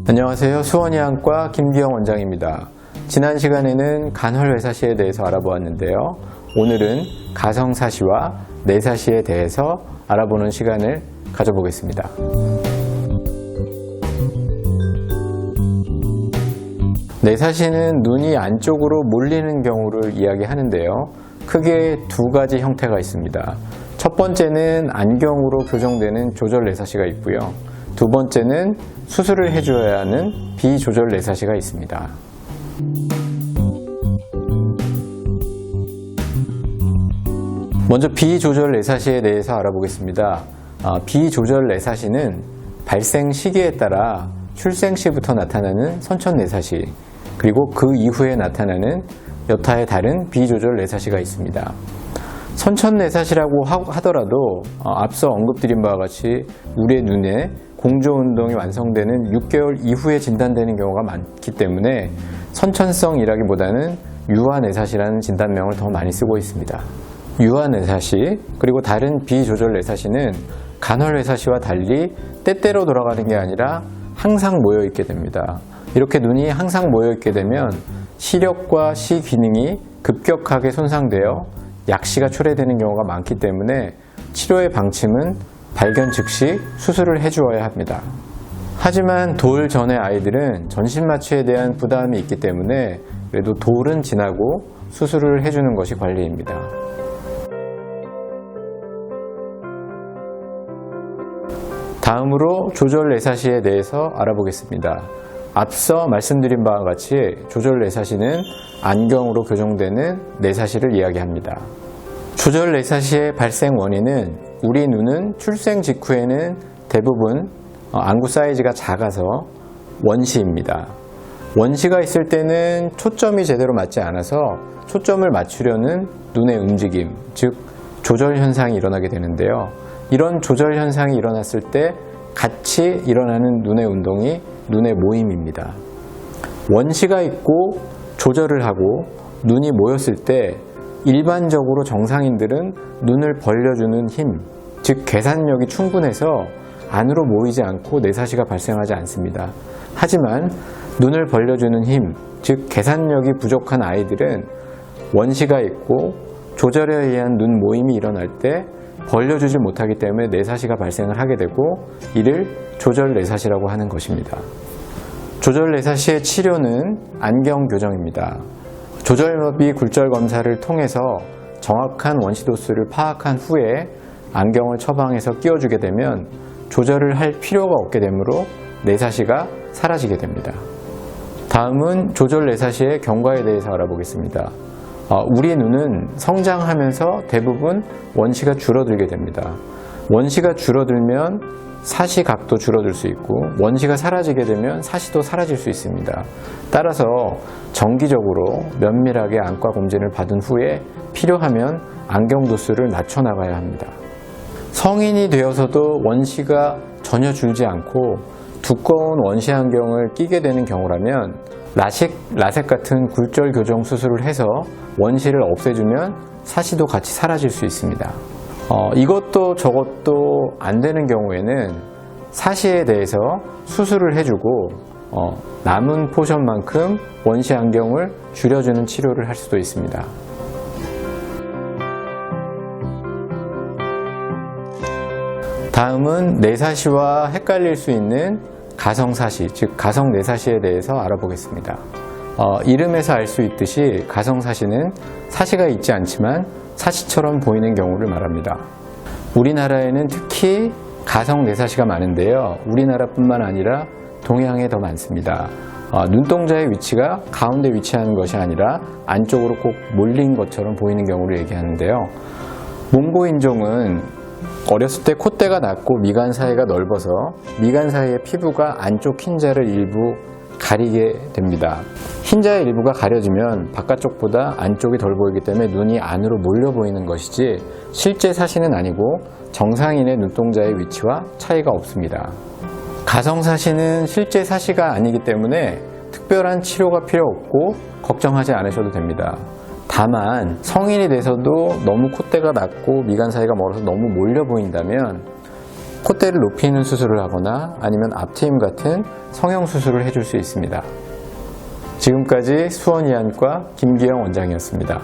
안녕하세요. 수원의학과 김기영 원장입니다. 지난 시간에는 간헐외사시에 대해서 알아보았는데요. 오늘은 가성사시와 내사시에 대해서 알아보는 시간을 가져보겠습니다. 내사시는 눈이 안쪽으로 몰리는 경우를 이야기하는데요. 크게 두 가지 형태가 있습니다. 첫 번째는 안경으로 교정되는 조절 내사시가 있고요. 두 번째는 수술을 해줘야 하는 비조절 내사시가 있습니다. 먼저 비조절 내사시에 대해서 알아보겠습니다. 비조절 내사시는 발생 시기에 따라 출생 시부터 나타나는 선천 내사시, 그리고 그 이후에 나타나는 여타의 다른 비조절 내사시가 있습니다. 선천 내사시라고 하더라도 앞서 언급드린 바와 같이 우리의 눈에 공조운동이 완성되는 6개월 이후에 진단되는 경우가 많기 때문에 선천성이라기보다는 유아내사시라는 진단명을 더 많이 쓰고 있습니다. 유아내사시 그리고 다른 비조절 내사시는 간헐외사시와 달리 때때로 돌아가는 게 아니라 항상 모여있게 됩니다. 이렇게 눈이 항상 모여있게 되면 시력과 시기능이 급격하게 손상되어 약시가 초래되는 경우가 많기 때문에 치료의 방침은 발견 즉시 수술을 해주어야 합니다. 하지만 돌 전의 아이들은 전신마취에 대한 부담이 있기 때문에 그래도 돌은 지나고 수술을 해주는 것이 관리입니다. 다음으로 조절 내사시에 대해서 알아보겠습니다. 앞서 말씀드린 바와 같이 조절 내사시는 안경으로 교정되는 내사시를 이야기합니다. 조절 내사시의 발생 원인은 우리 눈은 출생 직후에는 대부분 안구 사이즈가 작아서 원시입니다. 원시가 있을 때는 초점이 제대로 맞지 않아서 초점을 맞추려는 눈의 움직임, 즉 조절 현상이 일어나게 되는데요. 이런 조절 현상이 일어났을 때 같이 일어나는 눈의 운동이 눈의 모임입니다. 원시가 있고 조절을 하고 눈이 모였을 때 일반적으로 정상인들은 눈을 벌려주는 힘, 즉 계산력이 충분해서 안으로 모이지 않고 내사시가 발생하지 않습니다. 하지만 눈을 벌려주는 힘, 즉 계산력이 부족한 아이들은 원시가 있고 조절에 의한 눈 모임이 일어날 때 벌려주지 못하기 때문에 내사시가 발생을 하게 되고 이를 조절 내사시라고 하는 것입니다. 조절 내사시의 치료는 안경 교정입니다. 조절마비 굴절 검사를 통해서 정확한 원시 도수를 파악한 후에 안경을 처방해서 끼워주게 되면 조절을 할 필요가 없게 되므로 내사시가 사라지게 됩니다. 다음은 조절 내사시의 경과에 대해서 알아보겠습니다. 우리 눈은 성장하면서 대부분 원시가 줄어들게 됩니다. 원시가 줄어들면 사시 각도 줄어들 수 있고 원시가 사라지게 되면 사시도 사라질 수 있습니다. 따라서 정기적으로 면밀하게 안과 검진을 받은 후에 필요하면 안경 도수를 낮춰 나가야 합니다. 성인이 되어서도 원시가 전혀 줄지 않고 두꺼운 원시 안경을 끼게 되는 경우라면 라섹 같은 굴절 교정 수술을 해서 원시를 없애주면 사시도 같이 사라질 수 있습니다. 이것도 저것도 안 되는 경우에는 사시에 대해서 수술을 해주고 남은 포션만큼 원시 안경을 줄여주는 치료를 할 수도 있습니다. 다음은 내사시와 헷갈릴 수 있는 가성사시, 즉 가성내사시에 대해서 알아보겠습니다. 이름에서 알 수 있듯이 가성사시는 사시가 있지 않지만 사시처럼 보이는 경우를 말합니다. 우리나라에는 특히 가성내사시가 많은데요. 우리나라뿐만 아니라 동양에 더 많습니다. 눈동자의 위치가 가운데 위치하는 것이 아니라 안쪽으로 꼭 몰린 것처럼 보이는 경우를 얘기하는데요. 몽고인종은 어렸을 때 콧대가 낮고 미간 사이가 넓어서 미간 사이의 피부가 안쪽 흰자를 일부 가리게 됩니다. 흰자의 일부가 가려지면 바깥쪽보다 안쪽이 덜 보이기 때문에 눈이 안으로 몰려 보이는 것이지 실제 사시는 아니고 정상인의 눈동자의 위치와 차이가 없습니다. 가성사시는 실제 사시가 아니기 때문에 특별한 치료가 필요 없고 걱정하지 않으셔도 됩니다. 다만 성인이 돼서도 너무 콧대가 낮고 미간 사이가 멀어서 너무 몰려 보인다면 콧대를 높이는 수술을 하거나 아니면 앞트임 같은 성형 수술을 해줄 수 있습니다. 지금까지 수원이안과 김기영 원장이었습니다.